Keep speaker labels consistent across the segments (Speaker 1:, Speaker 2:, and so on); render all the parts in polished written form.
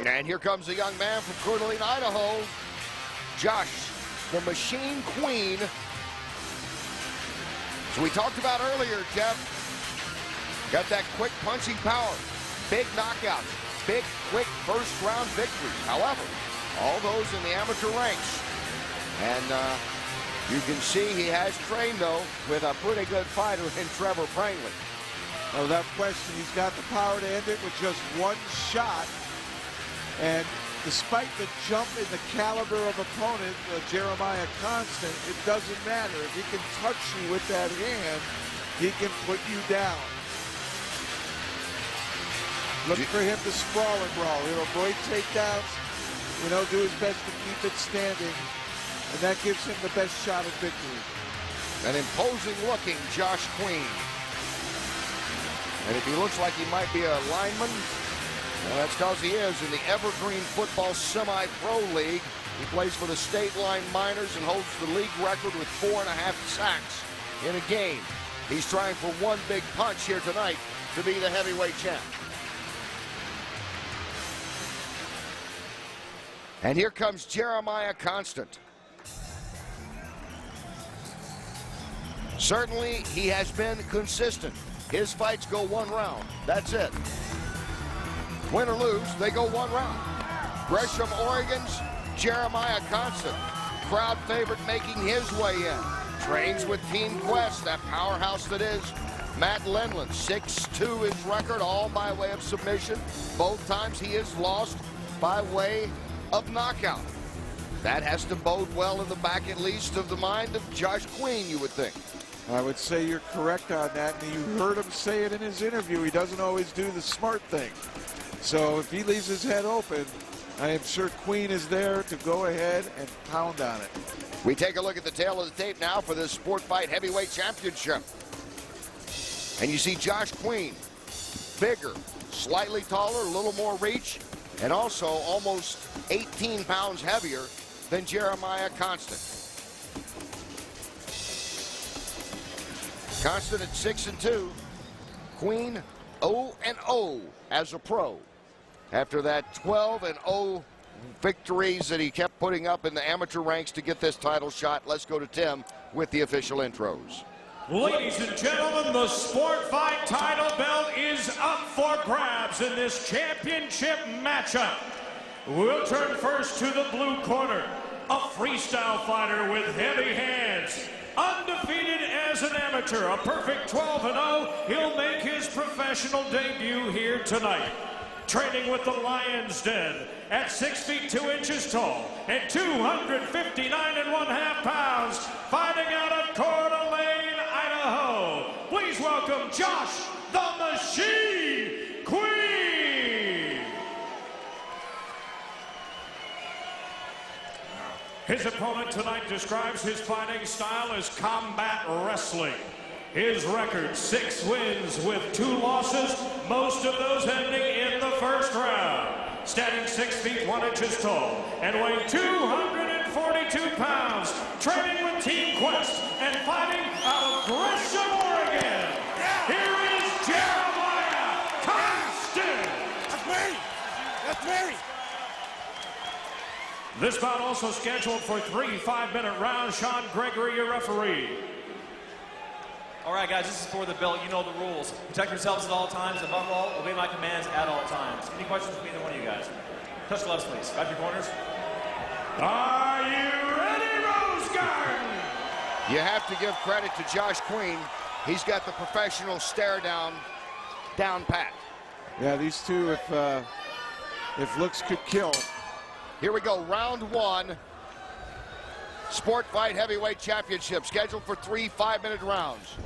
Speaker 1: And here comes a young man from Coeur d'Alene, Idaho. Josh, the Machine Queen. So we talked about earlier, Jeff. Got that quick punching power. Big knockouts. Big, quick first-round victories. However, all those in the amateur ranks. And you can see he has trained, though, with a pretty good fighter in Trevor Prangley.
Speaker 2: Oh, without question, he's got the power to end it with just one shot. And despite the jump in the caliber of opponent, Jeremiah Constant, it doesn't matter. If he can touch you with that hand, he can put you down. Look for him to sprawl and brawl. He'll avoid takedowns, do his best to keep it standing. And that gives him the best shot at victory.
Speaker 1: An imposing-looking Josh Queen. And if he looks like he might be a lineman, well, that's because he is in the Evergreen Football Semi-Pro League. He plays for the State Line Miners and holds the league record with 4.5 sacks in a game. He's trying for one big punch here tonight to be the heavyweight champ. And here comes Jeremiah Constant. Certainly, he has been consistent. His fights go one round. That's it. Win or lose, they go one round. Gresham, Oregon's Jeremiah Constant. Crowd favorite making his way in. Trains with Team Quest, that powerhouse that is Matt Lindland. 6'2" his record, all by way of submission. Both times he is lost by way of knockout. That has to bode well in the back, at least, of the mind of Josh Queen, you would think.
Speaker 2: I would say you're correct on that, and you heard him say it in his interview. He doesn't always do the smart thing. So if he leaves his head open, I am sure Queen is there to go ahead and pound on it.
Speaker 1: We take a look at the tail of the tape now for this Sport Fight Heavyweight Championship. And you see Josh Queen, bigger, slightly taller, a little more reach, and also almost 18 pounds heavier than Jeremiah Constant. Constant at 6-2. Queen 0-0 as a pro. After that 12-0 victories that he kept putting up in the amateur ranks to get this title shot. Let's go to Tim with the official intros.
Speaker 3: Ladies and gentlemen, the Sport Fight title belt is up for grabs in this championship matchup. We'll turn first to the blue corner, a freestyle fighter with heavy hands. Undefeated as an amateur, a perfect 12-0, he'll make his professional debut here tonight. Training with the Lions Den at 6 feet 2 inches tall and 259.5 pounds, fighting out of Coeur d'Alene, Idaho. Please welcome Josh the Machine Queen. His opponent tonight describes his fighting style as combat wrestling. His record, 6 wins with 2 losses, most of those ending in the first round. Standing 6 feet 1 inches tall and weighing 242 pounds, training with Team Quest and fighting out of Gresham, Oregon. Here is Jeremiah Constant.
Speaker 4: That's Mary. That's Mary.
Speaker 3: This bout also scheduled for 3 5-minute rounds. Sean Gregory, your referee.
Speaker 5: All right, guys, this is for the belt. You know the rules. Protect yourselves at all times, and above all, obey my commands at all times. Any questions from either one of you guys? Touch gloves, please. Grab your corners.
Speaker 3: Are you ready, Rose Garden?
Speaker 1: You have to give credit to Josh Queen. He's got the professional stare down pat.
Speaker 2: Yeah, these two, if looks could kill.
Speaker 1: Here we go, round 1. Sport Fight Heavyweight Championship, scheduled for 3 5-minute rounds.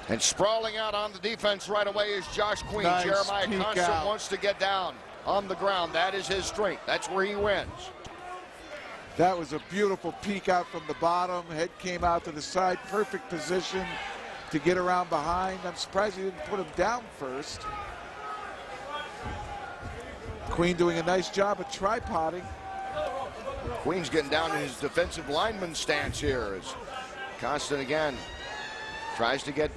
Speaker 1: And sprawling out on the defense right away is Josh Queen.
Speaker 2: Nice
Speaker 1: Jeremiah
Speaker 2: peek
Speaker 1: Constant
Speaker 2: out.
Speaker 1: wants to get down on the ground. That is his strength. That's where he wins.
Speaker 2: That was a beautiful peek out from the bottom. Head came out to the side. Perfect position to get around behind. I'm surprised he didn't put him down first. Queen doing a nice job of tripoding.
Speaker 1: Queen's getting down in his defensive lineman stance here as Constant again tries to get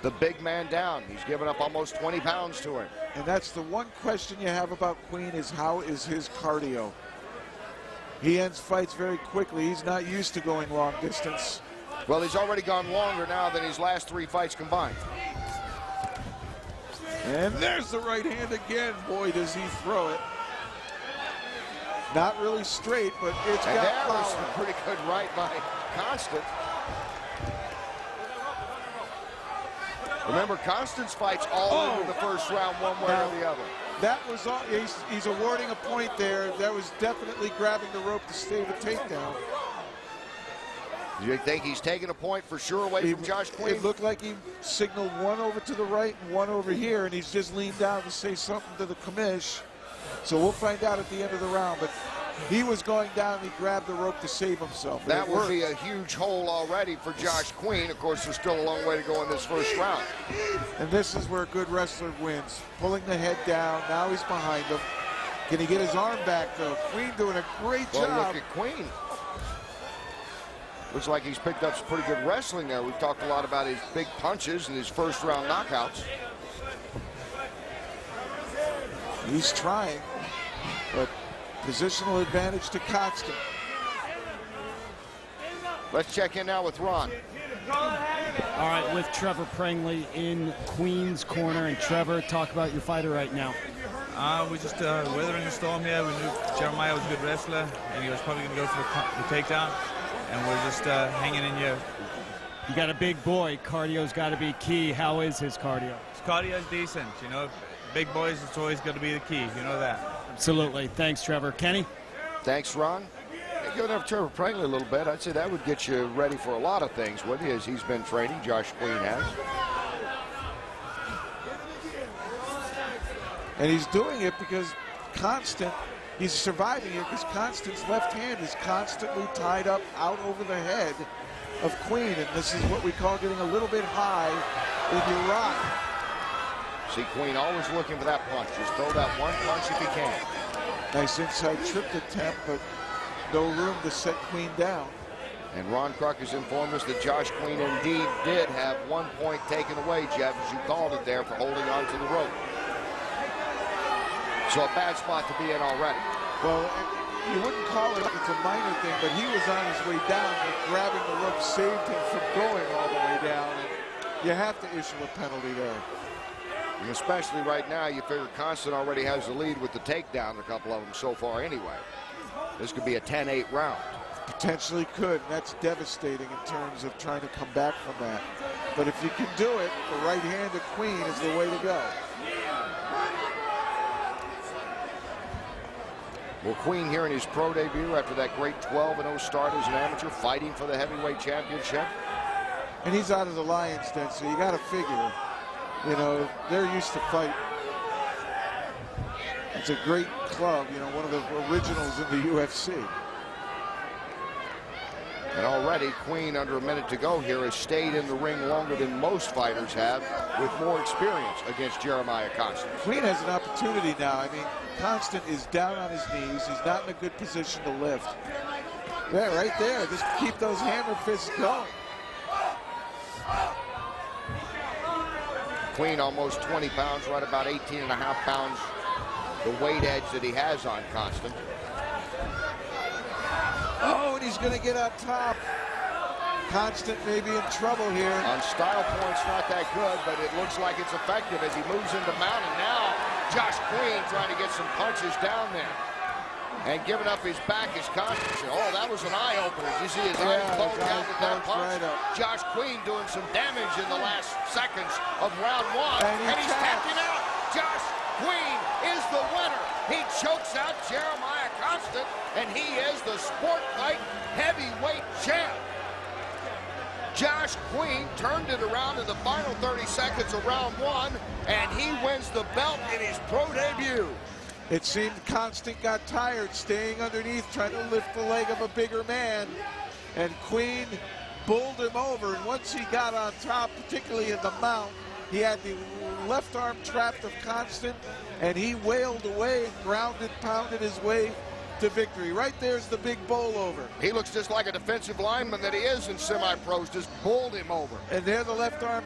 Speaker 1: the big man down. He's given up almost 20 pounds to him.
Speaker 2: And that's the one question you have about Queen is how is his cardio? He ends fights very quickly. He's not used to going long distance.
Speaker 1: Well, he's already gone longer now than his last 3 fights combined.
Speaker 2: And there's the right hand again. Boy, does he throw it. Not really straight, but it's
Speaker 1: And
Speaker 2: got
Speaker 1: that was
Speaker 2: power.
Speaker 1: a pretty good right by Constant. Remember, Constant's fights all into the first round, one way or the other.
Speaker 2: That was all. He's awarding a point there. That was definitely grabbing the rope to save a takedown.
Speaker 1: Do you think he's taking a point for sure away from Josh Queen?
Speaker 2: It looked like he signaled one over to the right and one over here, and he's just leaned down to say something to the commish. So we'll find out at the end of the round. But he was going down, and he grabbed the rope to save himself.
Speaker 1: That would be a huge hole already for Josh Queen. Of course, there's still a long way to go in this first round.
Speaker 2: And this is where a good wrestler wins. Pulling the head down. Now he's behind him. Can he get his arm back, though? Queen doing a great
Speaker 1: Well,
Speaker 2: job.
Speaker 1: look at Queen. Looks like he's picked up some pretty good wrestling there. We've talked a lot about his big punches and his first round knockouts.
Speaker 2: He's trying, but positional advantage to Constant.
Speaker 1: Let's check in now with Ron.
Speaker 6: All right, with Trevor Prangley in Queen's corner. And Trevor, talk about your fighter right now.
Speaker 7: We're just weathering the storm here. We knew Jeremiah was a good wrestler, and he was probably going to go for the takedown. And we're just hanging in here.
Speaker 6: You got a big boy. Cardio's got to be key. How is his cardio?
Speaker 7: His cardio is decent, you know. Big boys, it's always going to be the key. You know that.
Speaker 6: Absolutely. Thanks, Trevor. Kenny?
Speaker 1: Thanks, Ron. Hey, giving up Trevor Prangley a little bit, I'd say that would get you ready for a lot of things, wouldn't it, as he's been training, Josh Queen has.
Speaker 2: And he's doing it because Constant, he's surviving it because Constant's left hand is constantly tied up out over the head of Queen. And this is what we call getting a little bit high in your rock.
Speaker 1: See, Queen always looking for that punch. Just throw that one punch if he can.
Speaker 2: Nice inside trip attempt, but no room to set Queen down.
Speaker 1: And Ron Kruk has informed us that Josh Queen indeed did have 1 point taken away, Jeff, as you called it there, for holding on to the rope. So a bad spot to be in already.
Speaker 2: Well, you wouldn't call it, it's a minor thing, but he was on his way down, but grabbing the rope saved him from going all the way down. And you have to issue a penalty there.
Speaker 1: And especially right now, you figure Constant already has the lead with the takedown, a couple of them so far anyway. This could be a 10-8 round.
Speaker 2: Potentially could, and that's devastating in terms of trying to come back from that. But if you can do it, the right hand of Queen is the way to go.
Speaker 1: Well, Queen here in his pro debut after that great 12-0 start as an amateur, fighting for the heavyweight championship.
Speaker 2: And he's out of the Lions Den, so you got to figure, you know, they're used to fight. It's a great club, you know, one of the originals in the UFC.
Speaker 1: And already Queen, under a minute to go here, has stayed in the ring longer than most fighters have, with more experience against Jeremiah Constant.
Speaker 2: Queen has an opportunity now. I mean, Constant is down on his knees. He's not in a good position to lift. Yeah, right there. Just keep those hammer fists going.
Speaker 1: Queen almost 20 pounds, right about 18.5 pounds, the weight edge that he has on Constant.
Speaker 2: Oh, and he's going to get on top. Constant may be in trouble here.
Speaker 1: On style points, not that good, but it looks like it's effective as he moves into mount. And now Josh Queen trying to get some punches down there. And giving up his back is Constant. Oh, that was an eye-opener. Did you see his eyes closed down with that punch?
Speaker 2: Right up.
Speaker 1: Josh Queen doing some damage in the last seconds of round one. And he's tapping out. Josh Queen is the winner. He chokes out Jeremiah Constant, and he is the Sport Fight heavyweight champ. Josh Queen turned it around in the final 30 seconds of round one, and he wins the belt in his pro debut.
Speaker 2: It seemed Constant got tired staying underneath, trying to lift the leg of a bigger man. And Queen bowled him over. And once he got on top, particularly in the mount, he had the left arm trapped of Constant, and he wailed away and grounded, pounded his way to victory. Right there's the big bowl over.
Speaker 1: He looks just like a defensive lineman that he is in semi-pros, just bowled him over.
Speaker 2: And there the left arm